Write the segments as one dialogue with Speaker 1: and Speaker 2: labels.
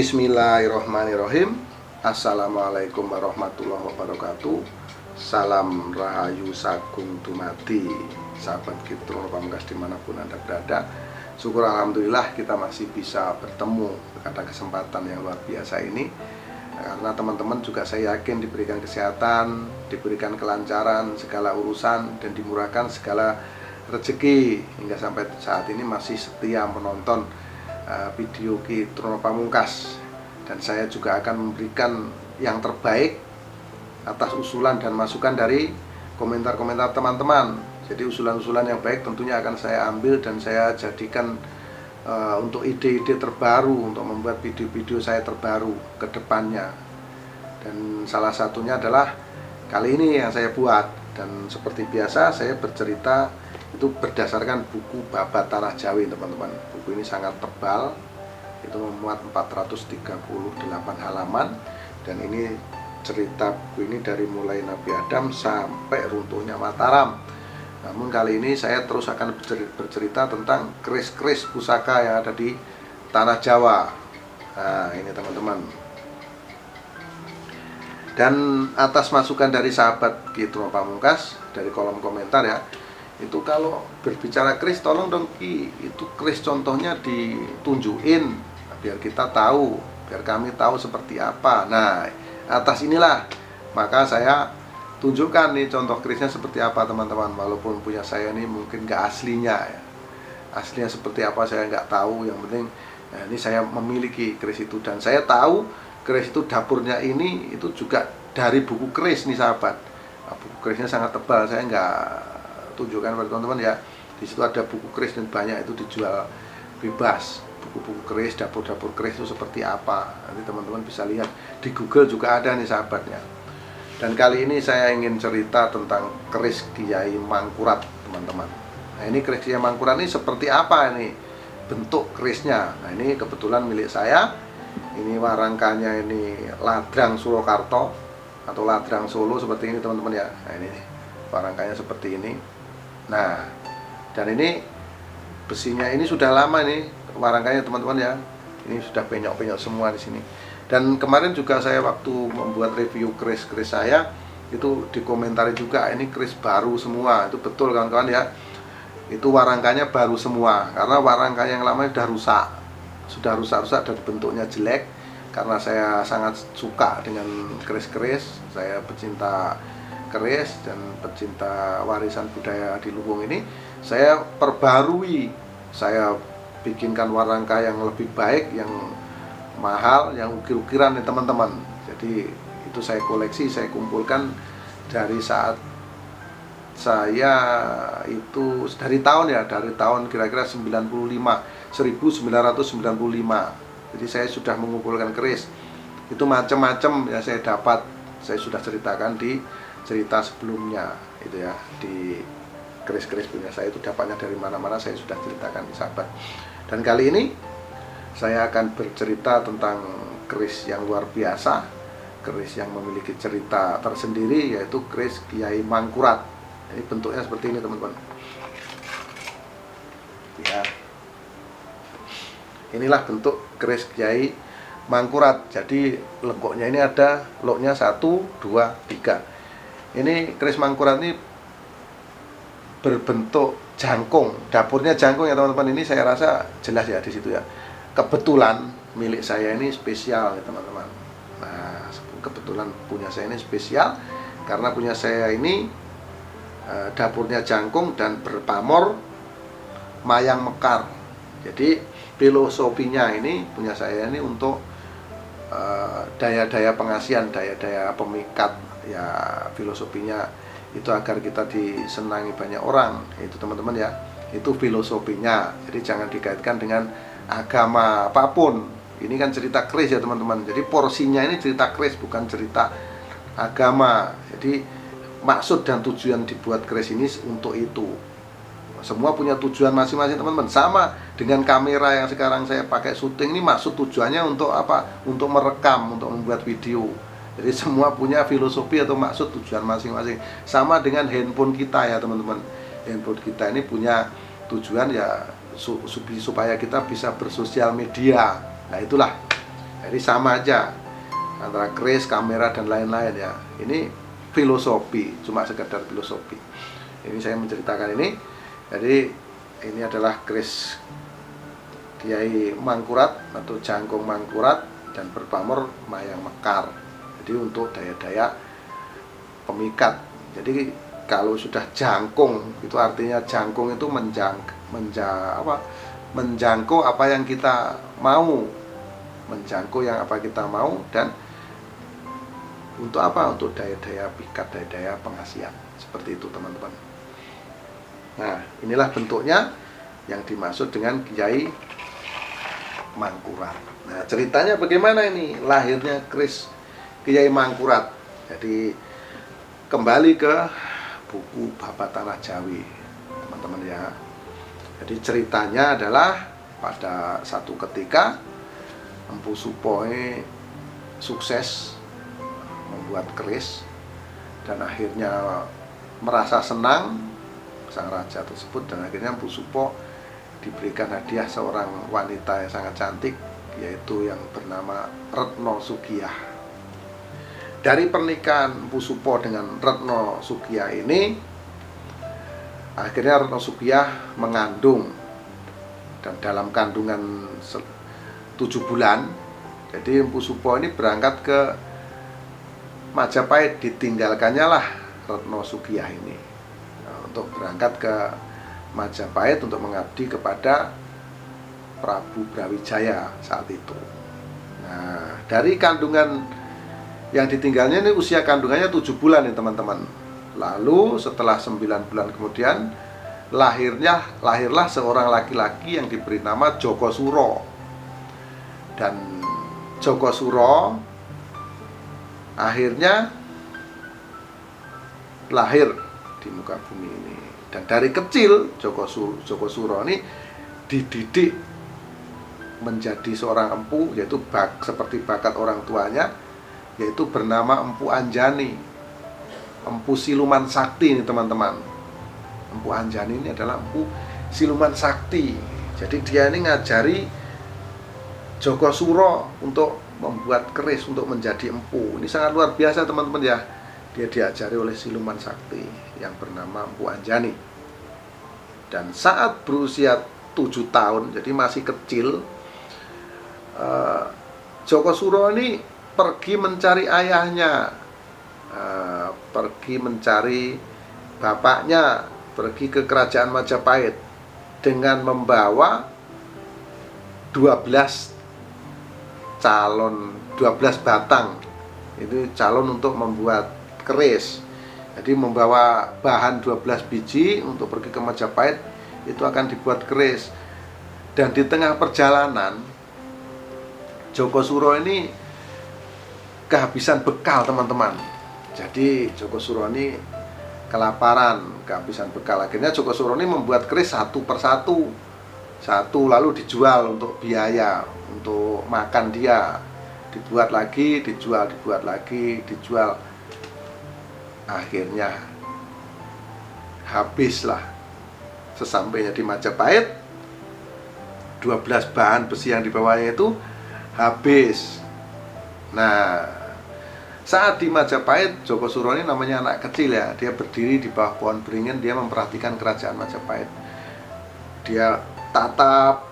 Speaker 1: Bismillahirrahmanirrahim. Assalamualaikum warahmatullahi wabarakatuh. Salam rahayu sagung dumadi sahabat Kitro Pamungkas dimanapun Anda berada. Syukur alhamdulillah kita masih bisa bertemu pada kesempatan yang luar biasa ini. Karena teman-teman juga saya yakin diberikan kesehatan, diberikan kelancaran segala urusan, dan dimurahkan segala rezeki hingga sampai saat ini masih setia menonton video Kitro Pamungkas. Dan saya juga akan memberikan yang terbaik atas usulan dan masukan dari komentar-komentar teman-teman. Jadi usulan-usulan yang baik tentunya akan saya ambil dan saya jadikan untuk ide-ide terbaru untuk membuat video-video saya terbaru ke depannya. Dan salah satunya adalah kali ini yang saya buat. Dan seperti biasa saya bercerita itu berdasarkan buku Babat Tanah Jawi, teman-teman. Buku ini sangat tebal, itu memuat 438 halaman. Dan ini cerita buku ini dari mulai Nabi Adam sampai runtuhnya Mataram. Namun kali ini saya terus akan bercerita tentang keris-keris pusaka yang ada di Tanah Jawa. Nah, ini teman-teman. Dan atas masukan dari sahabat Kitro Pamungkas dari kolom komentar ya, itu kalau berbicara keris tolong dong Ki, itu keris contohnya ditunjukin biar kita tahu, biar kami tahu seperti apa. Nah, atas inilah maka saya tunjukkan nih contoh kerisnya seperti apa, teman-teman. Walaupun punya saya ini mungkin gak aslinya ya, aslinya seperti apa saya nggak tahu. Yang penting ya, ini saya memiliki keris itu, dan saya tahu keris itu dapurnya ini itu juga dari buku keris nih sahabat. Nah, buku kerisnya sangat tebal, saya nggak tunjukkan pada teman-teman ya. Di situ ada buku keris dan banyak itu dijual bebas. Buku-buku keris, dapur-dapur keris itu seperti apa, nanti teman-teman bisa lihat di Google juga ada nih sahabatnya. Dan kali ini saya ingin cerita tentang keris Kiai Mangkurat, teman-teman. Nah, ini keris Kiai Mangkurat ini seperti apa ini bentuk kerisnya. Nah, ini kebetulan milik saya. Ini warangkanya ini Ladrang Surakarta atau Ladrang Solo seperti ini, teman-teman ya. Nah, ini warangkanya seperti ini. Nah, dan ini besinya ini sudah lama nih warangkanya, teman-teman ya. Ini sudah penyok-penyok semua di sini. Dan kemarin juga saya waktu membuat review keris-keris saya itu dikomentari juga, ini keris baru semua. Itu betul kawan-kawan ya. Itu warangkanya baru semua karena warangka yang lama sudah rusak. Sudah rusak-rusak dan bentuknya jelek. Karena saya sangat suka dengan keris-keris, saya pecinta keris dan pecinta warisan budaya di Luwung ini, saya perbarui, saya bikinkan warangka yang lebih baik, yang mahal, yang ukir-ukiran nih teman-teman. Jadi itu saya koleksi, saya kumpulkan dari saat saya itu dari tahun kira-kira 1995. Jadi saya sudah mengumpulkan keris. Itu macam-macam ya saya dapat. Saya sudah ceritakan di cerita sebelumnya itu ya, di keris-keris punya saya itu dapatnya dari mana-mana saya sudah ceritakan di sahabat. Dan kali ini saya akan bercerita tentang keris yang luar biasa, keris yang memiliki cerita tersendiri, yaitu keris Kiai Mangkurat. Ini bentuknya seperti ini, teman-teman. Ya. Inilah bentuk keris Kiai Mangkurat. Jadi lekuknya ini ada loknya 1, 2, 3. Ini keris Mangkurat ini berbentuk jangkung, dapurnya jangkung ya teman-teman. Ini saya rasa jelas ya di situ ya. Kebetulan milik saya ini spesial ya teman-teman. Nah, kebetulan punya saya ini spesial karena punya saya ini dapurnya jangkung dan berpamor mayang mekar. Jadi filosofinya ini punya saya ini untuk daya-daya pengasihan, daya-daya pemikat ya. Filosofinya itu agar kita disenangi banyak orang, itu teman-teman ya. Itu filosofinya. Jadi jangan dikaitkan dengan agama apapun. Ini kan cerita keris ya teman-teman. Jadi porsinya ini cerita keris, bukan cerita agama. Jadi maksud dan tujuan dibuat keris ini untuk itu. Semua punya tujuan masing-masing teman-teman. Sama dengan kamera yang sekarang saya pakai syuting ini, maksud tujuannya untuk apa? Untuk merekam, untuk membuat video. Jadi semua punya filosofi atau maksud tujuan masing-masing. Sama dengan handphone kita ya teman-teman. Handphone kita ini punya tujuan ya supaya kita bisa bersosial media. Nah itulah Jadi sama aja antara keris, kamera dan lain-lain ya. Ini filosofi, cuma sekedar filosofi. Ini saya menceritakan ini. Jadi ini adalah keris Kiai Mangkurat atau Jangkung Mangkurat dan berpamor Mayang Mekar. Jadi untuk daya-daya pemikat. Jadi kalau sudah jangkung, itu artinya jangkung itu menjangkau apa yang kita mau, menjangkau yang apa kita mau, dan untuk apa? Untuk daya-daya pikat, daya-daya pengasihan. Seperti itu teman-teman. Nah, inilah bentuknya yang dimaksud dengan Kiai Mangkurat. Nah, ceritanya bagaimana ini lahirnya keris Kiai Mangkurat. Jadi kembali ke buku Babat Tanah Jawi, teman-teman ya. Jadi ceritanya adalah pada satu ketika Empu Supoe sukses membuat keris dan akhirnya merasa senang sang raja tersebut, dan akhirnya Empu Supo diberikan hadiah seorang wanita yang sangat cantik, yaitu yang bernama Retno Sugiyah. Dari pernikahan Empu Supo dengan Retno Sugiyah ini, akhirnya Retno Sugiyah mengandung, dan dalam kandungan 7 bulan, jadi Empu Supo ini berangkat ke Majapahit, ditinggalkannya lah Retno Sugiyah ini untuk berangkat ke Majapahit untuk mengabdi kepada Prabu Brawijaya saat itu. Nah, dari kandungan yang ditinggalnya ini, usia kandungannya 7 bulan nih teman-teman. Lalu setelah 9 bulan kemudian lahirlah seorang laki-laki yang diberi nama Joko Suro. Dan Joko Suro akhirnya lahir di muka bumi ini. Dan dari kecil Joko Suro ini dididik menjadi seorang empu, yaitu seperti bakat orang tuanya, yaitu bernama Empu Anjani, empu siluman sakti ini teman-teman. Empu Anjani ini adalah empu siluman sakti. Jadi dia ini ngajari Joko Suro untuk membuat keris untuk menjadi empu. Ini sangat luar biasa teman-teman ya. Dia diajari oleh siluman sakti yang bernama Empu Anjani. Dan saat berusia 7 tahun, jadi masih kecil, Joko Suro ini pergi mencari ayahnya, pergi mencari bapaknya, pergi ke kerajaan Majapahit dengan membawa 12 batang. Itu calon untuk membuat keris. Jadi membawa bahan 12 biji untuk pergi ke Majapahit, itu akan dibuat keris. Dan di tengah perjalanan Joko Suro ini kehabisan bekal teman-teman. Jadi Joko Suro ini kelaparan, kehabisan bekal. Akhirnya Joko Suro ini membuat keris satu persatu, lalu dijual untuk biaya, untuk makan dia. Dibuat lagi, dijual, dibuat lagi, dijual. Akhirnya habislah. Sesampainya di Majapahit, 12 bahan besi yang dibawanya itu habis. Nah, saat di Majapahit, Joko Suro ini namanya anak kecil ya. Dia berdiri di bawah pohon beringin, dia memperhatikan kerajaan Majapahit. Dia tatap.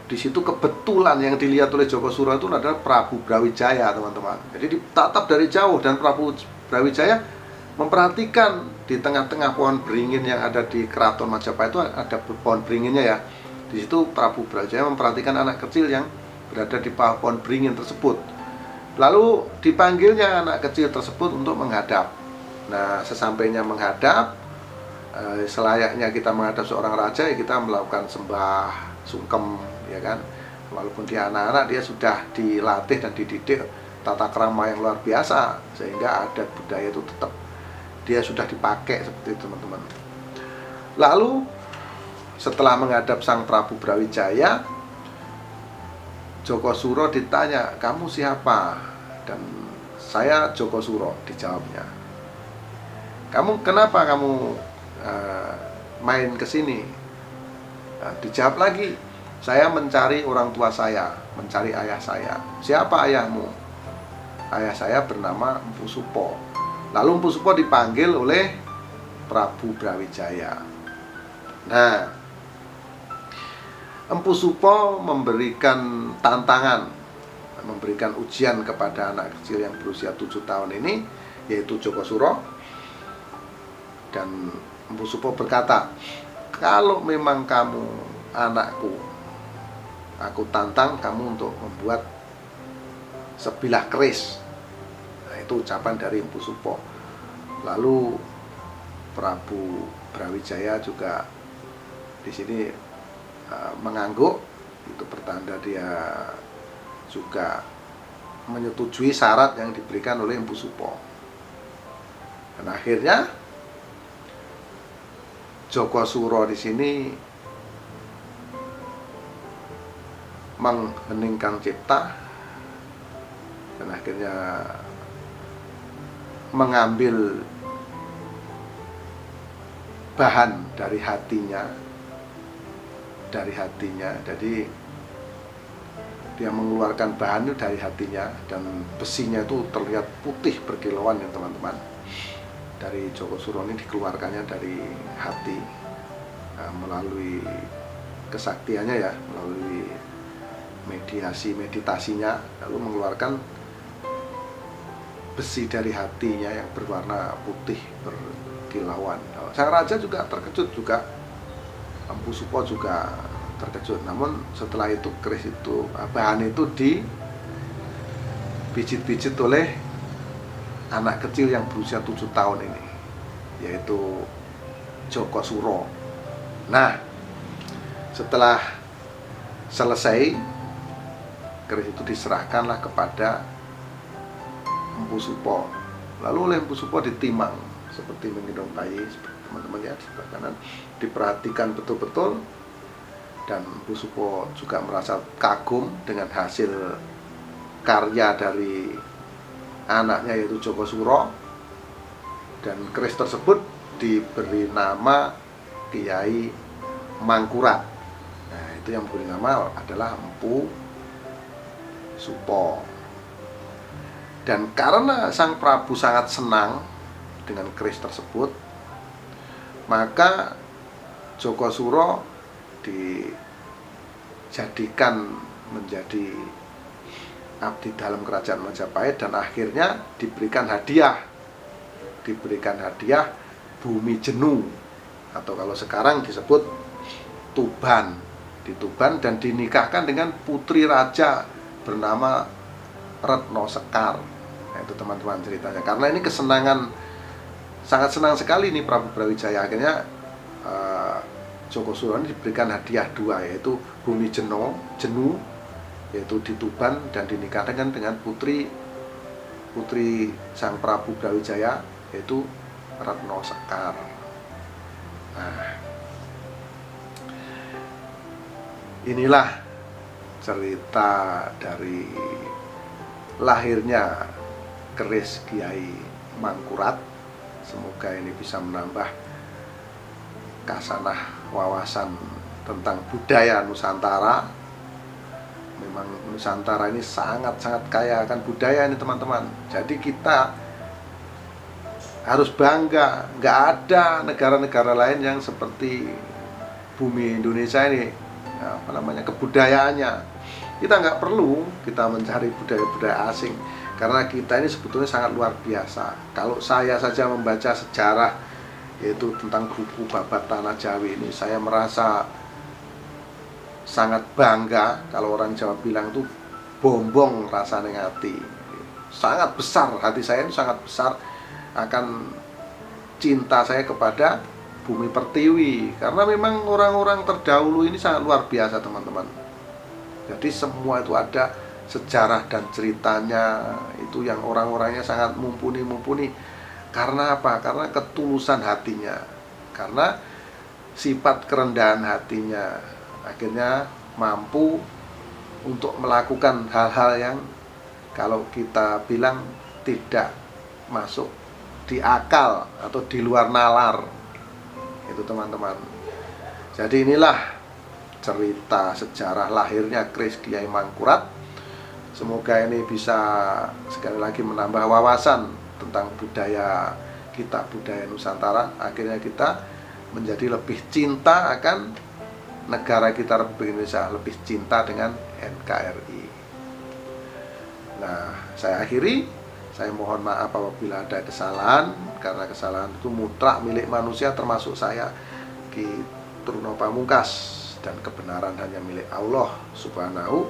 Speaker 1: Di situ kebetulan yang dilihat oleh Joko Suro itu adalah Prabu Brawijaya, teman-teman. Jadi ditatap dari jauh, dan Prabu Brawijaya memperhatikan di tengah-tengah pohon beringin yang ada di keraton Majapahit itu ada pohon beringinnya ya. Di situ Prabu Brawijaya memperhatikan anak kecil yang berada di bawah pohon beringin tersebut. Lalu dipanggilnya anak kecil tersebut untuk menghadap. Nah, sesampainya menghadap, selayaknya kita menghadap seorang raja, ya kita melakukan sembah sungkem, ya kan. Walaupun dia anak-anak, dia sudah dilatih dan dididik tata krama yang luar biasa, sehingga adat budaya itu tetap dia sudah dipakai seperti itu teman-teman. Lalu setelah menghadap sang Prabu Brawijaya, Joko Suro ditanya, "Kamu siapa?" Dan "Saya Joko Suro," dijawabnya. Kenapa kamu main ke sini?" Dijawab lagi, Saya mencari orang tua saya, mencari ayah saya. Siapa ayahmu? Ayah saya bernama Empu Supo. Lalu Empu Supo dipanggil oleh Prabu Brawijaya. Nah, Empu Supo memberikan tantangan, memberikan ujian kepada anak kecil yang berusia 7 tahun ini, yaitu Jokosuro. Dan Empu Supo berkata, kalau memang kamu anakku, aku tantang kamu untuk membuat sebilah keris. Nah, itu ucapan dari Empu Supo. Lalu Prabu Brawijaya juga di sini mengangguk. Itu pertanda dia juga menyetujui syarat yang diberikan oleh Empu Supo. Dan akhirnya Jokosuro di sini mengheningkan cipta dan akhirnya mengambil bahan dari hatinya. Jadi dia mengeluarkan bahan itu dari hatinya, dan besinya itu terlihat putih berkilauan ya teman-teman. Dari Jokosuro ini dikeluarkannya dari hati, melalui kesaktiannya ya, melalui meditasinya, lalu mengeluarkan besi dari hatinya yang berwarna putih berkilauan. Sang raja juga terkejut juga, Empu Supo juga terkejut. Namun setelah itu keris itu, bahan itu dipijit-pijit oleh anak kecil yang berusia 7 tahun ini, yaitu Jokosuro. Nah, setelah selesai, keris itu diserahkanlah kepada Empu Supo. Lalu oleh Empu Supo ditimang seperti menggendong bayi, teman-teman ya, di sebelah kanan. Diperhatikan betul-betul, dan Empu Supo juga merasa kagum dengan hasil karya dari anaknya, yaitu Jokosuro. Dan keris tersebut diberi nama Kiai Mangkurat. Nah, itu yang memberi nama adalah Empu Supo. Dan karena sang Prabu sangat senang dengan keris tersebut, maka Jokosuro dijadikan menjadi abdi dalam kerajaan Majapahit, dan akhirnya diberikan hadiah bumi jenuh, atau kalau sekarang disebut Tuban, di Tuban, dan dinikahkan dengan putri raja bernama Retno Sekar. Nah, itu teman-teman ceritanya. Karena ini kesenangan, sangat senang sekali nih Prabu Brawijaya. Akhirnya Jokosuro ini diberikan hadiah 2, yaitu bumi jenuh, yaitu di Tuban, dan dinikahkan dengan putri sang Prabu Brawijaya, yaitu Retno Sekar. Nah, inilah cerita dari lahirnya keris Kiai Mangkurat. Semoga ini bisa menambah kasanah wawasan tentang budaya Nusantara. Memang Nusantara ini sangat-sangat kaya akan budaya ini teman-teman. Jadi kita harus bangga. Nggak ada negara-negara lain yang seperti bumi Indonesia ini, kebudayaannya. Kita nggak perlu kita mencari budaya-budaya asing, karena kita ini sebetulnya sangat luar biasa. Kalau saya saja membaca sejarah, yaitu tentang buku Babat Tanah Jawi ini, saya merasa sangat bangga. Kalau orang Jawa bilang itu bombong rasanya hati. Sangat besar, hati saya itu sangat besar akan cinta saya kepada bumi Pertiwi, karena memang orang-orang terdahulu ini sangat luar biasa teman-teman. Jadi semua itu ada sejarah dan ceritanya, itu yang orang-orangnya sangat mumpuni. Karena apa? Karena ketulusan hatinya, karena sifat kerendahan hatinya, akhirnya mampu untuk melakukan hal-hal yang kalau kita bilang tidak masuk di akal atau di luar nalar, itu teman-teman. Jadi inilah cerita sejarah lahirnya Kris Kiai Mangkurat. Semoga ini bisa sekali lagi menambah wawasan tentang budaya kita, budaya Nusantara. Akhirnya kita menjadi lebih cinta akan negara kita Republik Indonesia, lebih cinta dengan NKRI. Nah, saya akhiri. Saya mohon maaf apabila ada kesalahan, karena kesalahan itu mutlak milik manusia termasuk saya, Ki Truno Pamungkas, dan kebenaran hanya milik Allah Subhanahu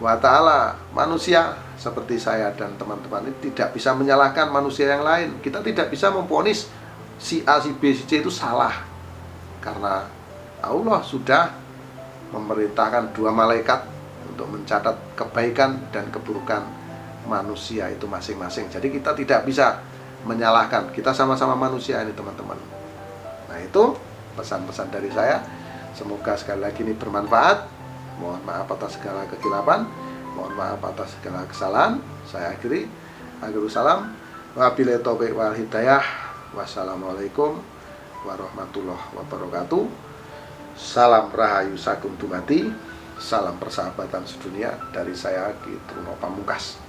Speaker 1: wa Ta'ala. Manusia seperti saya dan teman-teman ini tidak bisa menyalahkan manusia yang lain. Kita tidak bisa memvonis si A, si B, si C itu salah, karena Allah sudah memerintahkan 2 malaikat untuk mencatat kebaikan dan keburukan manusia itu masing-masing. Jadi kita tidak bisa menyalahkan. Kita sama-sama manusia ini, teman-teman. Nah, itu pesan-pesan dari saya. Semoga sekali lagi ini bermanfaat. Mohon maaf atas segala kekilapan, mohon maaf atas segala kesalahan. Saya akhiri. Akhirul salam. Wabillahi taufiq wal hidayah. Wassalamualaikum warahmatullahi wabarakatuh. Salam rahayu sakum dumadi. Salam persahabatan sedunia dari saya, Ki Truno Pamungkas.